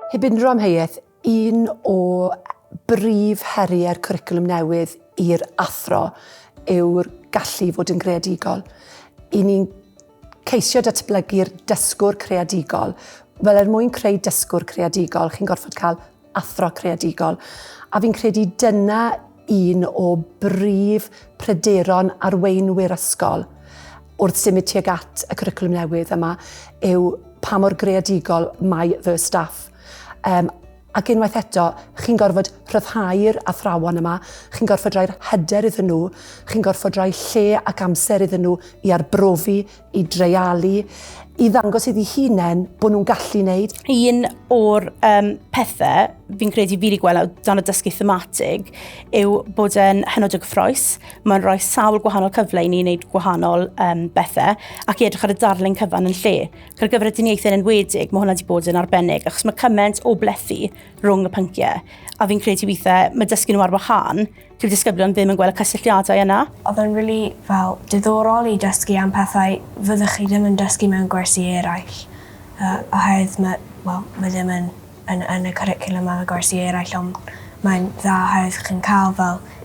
Hybundro amheuaeth, un o brif heriau'r cwricwlwm newydd i'r athro yw'r gallu fod yn greadigol. I ni'n ceisio datblygu'r dysgwr creadigol. Wel, mwyn creu dysgwr creadigol, chi'n gorfod cael athro creadigol. A fi'n credu dyna un o brif pryderon arweinwyr ysgol wrth symud tuag at y cwricwlwm newydd yma yw pa mor greadigol mae fy staff. Ac unwaith eto, chi'n gorfod rhyddhau'r athrawon yma, chi'n gorfod rhoi'r hyder iddyn nhw, chi'n gorfod rhoi lle ac amser iddyn nhw i arbrofi, i dreialu, i ddangos iddi hunain bod nhw'n gallu wneud. Un o'r pethau fi'n credu fi wedi gweld dan y dysgu thematig yw bod yn hynod o gyffrous. Mae'n rhoi sawl gwahanol cyfle i ni wneud gwahanol bethau ac i edrych ar y darlun cyfan yn lle. Gyda'r gyfrediniaethau yn enwedig, mae hwnna wedi bod yn arbennig achos mae cymaint o blethu rhwng y pynciau. A fi'n credu weithiau, mae dysgu nhw ar wahân, dyw disgyblion ddim yn gweld y cysylltiadau yna. Oedd yn rili diddorol i dysgu am pethau fyddwch chi ddim yn dysgu mewn gwersi eraill. Oherwydd mae ddim yn y cwricwlwm am y gwersi eraill, ond mae'n dda oherwydd chi'n cael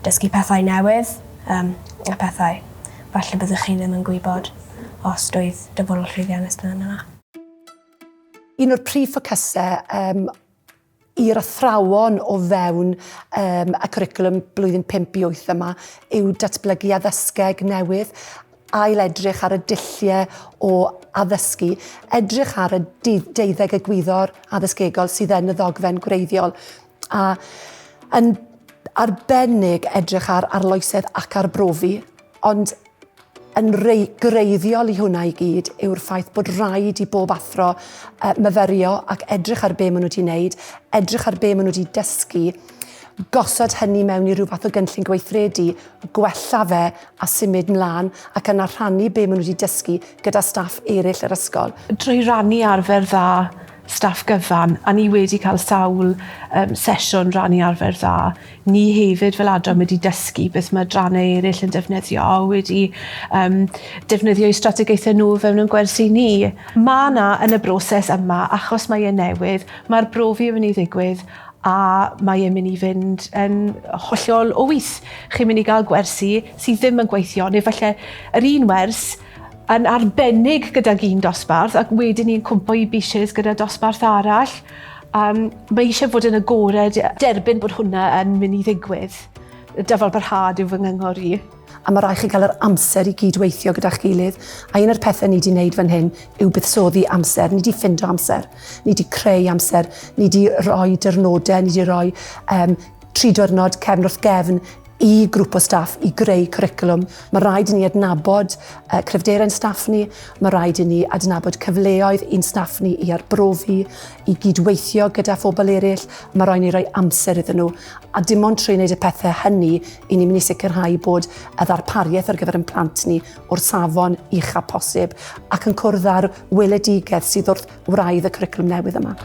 dysgu pethau newydd a pethau. Falle byddwch chi ddim yn gwybod os doedd dyfodol llwyddiannus yn yna. Un o'r prif ffocysau i'r athrawon o fewn y cwricwlwm blwyddyn 5 i 8 yma yw datblygu addysgeg newydd, ail edrych ar y dulliau o addysgu, edrych ar y deuddeg egwyddor addysgegol sydd yn y ddogfen gwreiddiol, a yn arbennig edrych ar arloesedd ac arbrofi, ond yn greiddiol i hwnna i gyd yw'r ffaith bod rhaid i bob athro myferio ac edrych ar be maen nhw wedi wneud, edrych ar be maen nhw wedi dysgu, gosod hynny mewn i ryw fath o gynllun gweithredu, gwella fe a symud mlaen ac yna rhannu be maen nhw wedi dysgu gyda staff eraill yr ysgol. Drwy rannu arfer dda staff gyfan, a ni wedi cael sawl sesiwn rannu arfer dda. Ni hefyd fel adran wedi dysgu beth mae adrannau eraill yn defnyddio, wedi defnyddio eu strategaethau nhw fewn yn gwersi ni. Mae yna yn y broses yma, achos mae e'n newydd, mae'r brofi yn mynd i ddigwydd, a mae e'n mynd i fynd yn hollol o wyth. Chi'n mynd i gael gwersi sydd ddim yn gweithio, neu falle yr un wers yn arbennig gyda'r un dosbarth ac wedyn ni'n cwmpo i bisys gyda dosbarth arall. Mae eisiau fod yn agored, derbyn bod hwnna yn mynd i ddigwydd. Dyfal barhad yw fy nghyngor i. A mae rhaid chi gael yr amser i gydweithio gyda'ch gilydd. A un o'r pethau ni wedi wneud fan hyn yw buddsoddi amser. Ni wedi ffindo amser, ni wedi creu amser, ni wedi rhoi dirnodau, ni wedi rhoi 3 diwrnod cefn wrth gefn i grŵp o staff i greu cwricwlwm. Mae rhaid i ni adnabod cryfderau'n staff ni, mae rhaid i ni adnabod cyfleoedd i'n staff ni i arbrofi, i gydweithio gyda phobl eraill, mae rhaid i ni rhoi amser iddyn nhw. A dim ond trwy wneud y pethau hynny, i ni'n mynd i sicrhau bod y ddarpariaeth ar gyfer ein plant ni o'r safon ucha posib ac yn cwrdd â'r weledigaeth sydd wrth wraidd y cwricwlwm newydd yma.